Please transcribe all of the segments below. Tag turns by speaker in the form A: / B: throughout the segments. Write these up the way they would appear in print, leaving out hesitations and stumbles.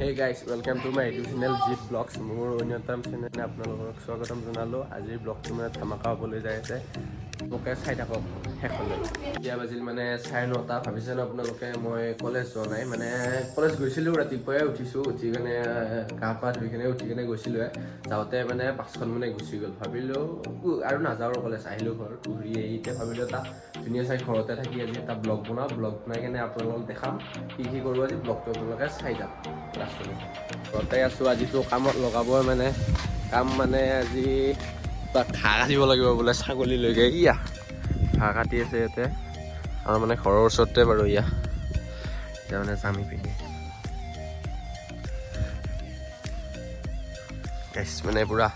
A: Hey guys, welcome to my YouTube channel Jeet Vlogs. মোৰ অন্যতম চেনেলে আপোনালোকক স্বাগতম জনালোঁ। আজিৰ ব্লগটো মানে ধামাকা হ'বলৈ যাই আছে। মোকে চাই থাকক শেষলৈ। এতিয়া বাজিল মানে 9:30 ভাবিছে ন আপোনালোকে মই কলেজ যোৱা নাই মানে কলেজ গৈছিলোঁ ৰাতিপুৱাই উঠিছোঁ উঠি কিনে গা পা ধুই কিনে গৈছিলোঁ যাওঁতে মানে বাছখন মানে গুচি গ'ল ভাবিলোঁ আৰু নাযাওঁ কলেজ আহিলোঁ ঘৰ ঘূৰি আহি এতিয়া ভাবিলোঁ এটা ধুনীয়া চাই ঘৰতে থাকি আজি এটা ব্লগ বনাই কিনে আপোনালোকক দেখাম কি কৰোঁ আজি ব্লগটো আপোনালোকে চাই যাম লাষ্টলৈ। ঘৰতে আছোঁ আজিতো কামত লগাবই মানে কাম মানে আজি ঘাঁহ কাটিব লাগিব বোলে ছাগলীলৈকে ইয়া ঘাঁহ কাটি আছে ইয়াতে আমাৰ মানে ঘৰৰ ওচৰতে বাৰু ইয়া এতিয়া মানে জামি পিন্ধি মানে পুৰা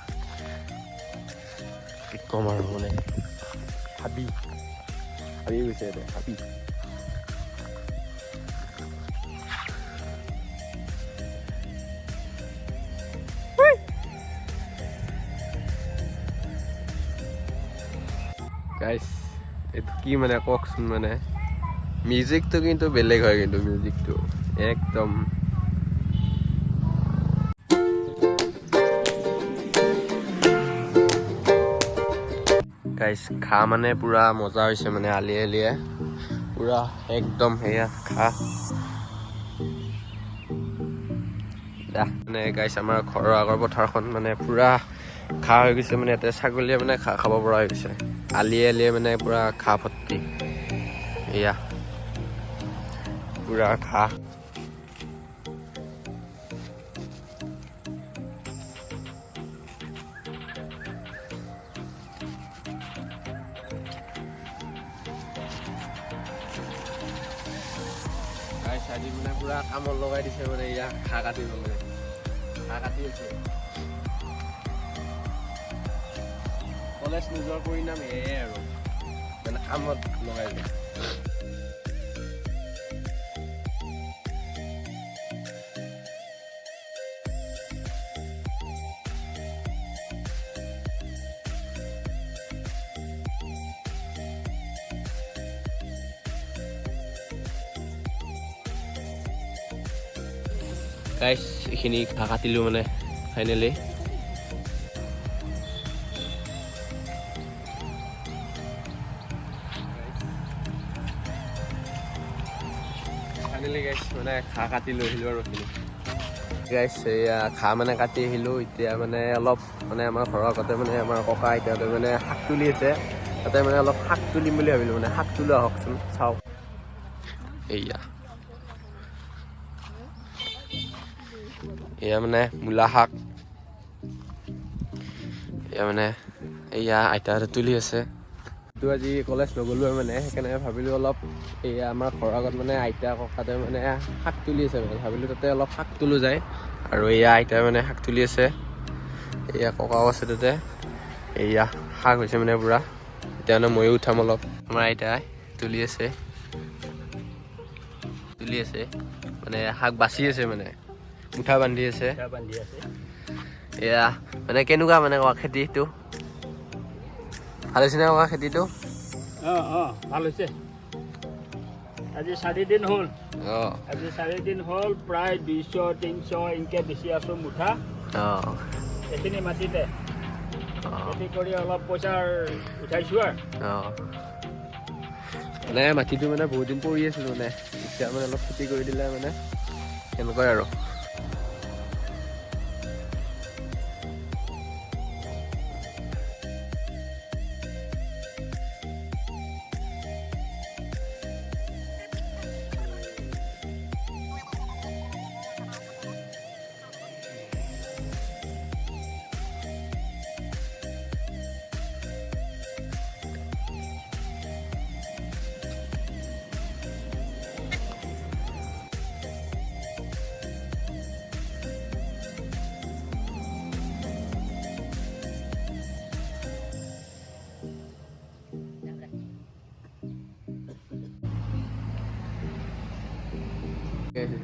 A: কি ক'ম আৰু মানে হাবি গৈছে ইয়াতে হাবি গাইছ এইটো কি মানে কওকচোন মানে মিউজিকটো কিন্তু বেলেগ হয় কিন্তু মিউজিকটো একদম গাইছ ঘাঁহ মানে পুৰা মজা হৈছে মানে আলিয়ে পুৰা একদম সেয়া ঘাঁহ মানে গাইছ আমাৰ ঘৰৰ আগৰ পথাৰখন মানে পুৰা ঘাঁহ হৈ গৈছে মানে ইয়াতে ছাগলীয়ে মানে ঘাঁহ খাব পৰা হৈ গৈছে আলিয়ে মানে পুৰা ঘাঁহ ভৰ্তি এয়া পুৰা ঘাঁহ আজি মানে পুৰা কামত লগাই দিছে মানে এয়া ঘাঁহ কাটিবলৈ ঘাঁহ কাটি আছে কলেজ নোযোৱাৰ পৰিণাম এয়াই আৰু মানে কামত লগাই দিয়ে গাইছ এইখিনি ঘাঁহ কাটিলোঁ মানে ফাইনেলি গাইছ মানে ঘাঁহ কাটি লৈ আহিলোঁ আৰু এইখিনি গাইছ এয়া ঘাঁহ মানে কাটি আহিলোঁ এতিয়া মানে অলপ মানে আমাৰ ঘৰৰ আগতে মানে আমাৰ ককা আইতাহঁতে মানে শাক তুলি আছে তাতে মানে অলপ শাক তুলিম বুলি ভাবিলোঁ মানে শাক তোলো আহকচোন চাওক এয়া মানে মূলা শাক এয়া মানে এয়া আইতাহঁতে তুলি আছে তো আজি কলেজ নগ'লোঁ মানে সেইকাৰণে ভাবিলোঁ অলপ এয়া আমাৰ ঘৰৰ আগত মানে আইতা ককাতে মানে শাক তুলি আছে মানে ভাবিলোঁ তাতে অলপ শাক তোলো যায় আৰু এয়া আইতাই মানে শাক তুলি আছে এয়া ককাও আছে তাতে এয়া শাক হৈছে মানে পুৰা এতিয়া মানে ময়ো উঠাম অলপ আমাৰ আইতাই তুলি আছে মানে শাক বাচি আছে মানে মুঠা বান্ধি আছে এয়া মানে কেনেকুৱা মানে কোৱা খেতিটো ভাল হৈছে নে কোৱা খেতিটো
B: ভাল হৈছে আজি 4 দিন হ'ল আজি 4 দিন হ'ল প্ৰায় 200-300 এনেকৈ বেছি আছোঁ মুঠা এইখিনি মাটিতে খেতি কৰি অলপ পইচা উঠাইছোঁ আৰু
A: মানে মাটিটো মানে বহুত দিন পৰি আছিলোঁ মানে এতিয়া মানে অলপ খেতি কৰি দিলে মানে এনেকুৱাই আৰু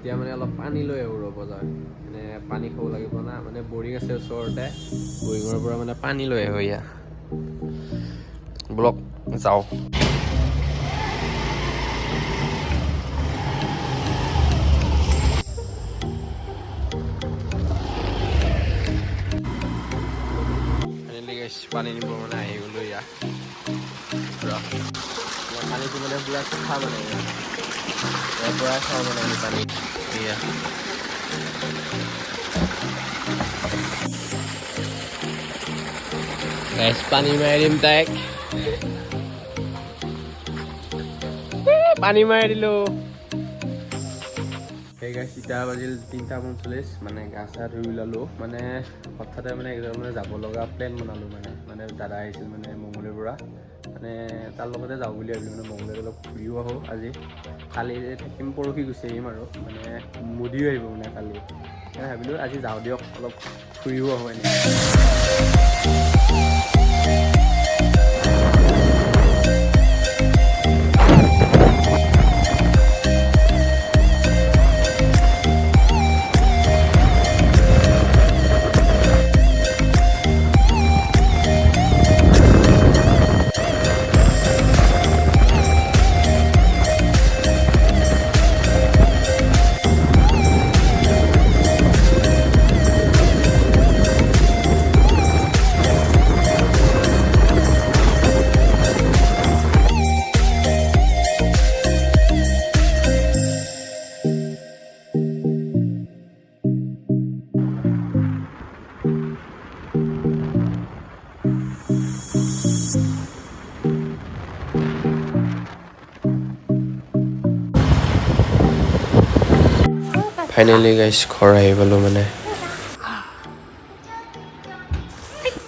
A: এতিয়া মানে অলপ পানী লৈ আহোঁ ৰ'ব যাওঁ মানে পানী খাব লাগিব না মানে বৰিং আছে ওচৰতে বৰিঙৰ পৰা মানে পানী লৈ আহোঁ এয়া ব্লক যাওঁ গাইছ পানী নিব মানে আহি গ'লো ইয়াত পানীটো মানে পুৰা চাফা মানে ইয়াৰ পৰাই খাওঁ মানে আমি পানী এয়া গাইছ পানী মাৰি দিম তাইক পানী মাৰি দিলোঁ সেই গাইছ এতিয়া বাজিল 3:40 মানে গা চা ধুই ওলালোঁ মানে হঠাতে মানে একদম মানে যাব লগা প্লেন বনালোঁ মানে দাদা আহিছিল মানে মঙলদৈৰ পৰা মানে তাৰ লগতে যাওঁ বুলি ভাবিলোঁ মানে মঙলদৈত অলপ ফুৰিও আহোঁ আজি কালি থাকিম পৰহি গুচি আহিম আৰু মানে মুদিও আহিব মানে কালি সেইকাৰণে ভাবিলোঁ আজি যাওঁ দিয়ক অলপ ফুৰিও আহোঁ এনেকৈ ফাইনেলি গাইছ ঘৰ আহি পালোঁ মানে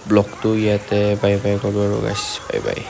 A: ব্লগটো ইয়াতে বাই বাই কৰোঁ আৰু গাইছ বাই বাই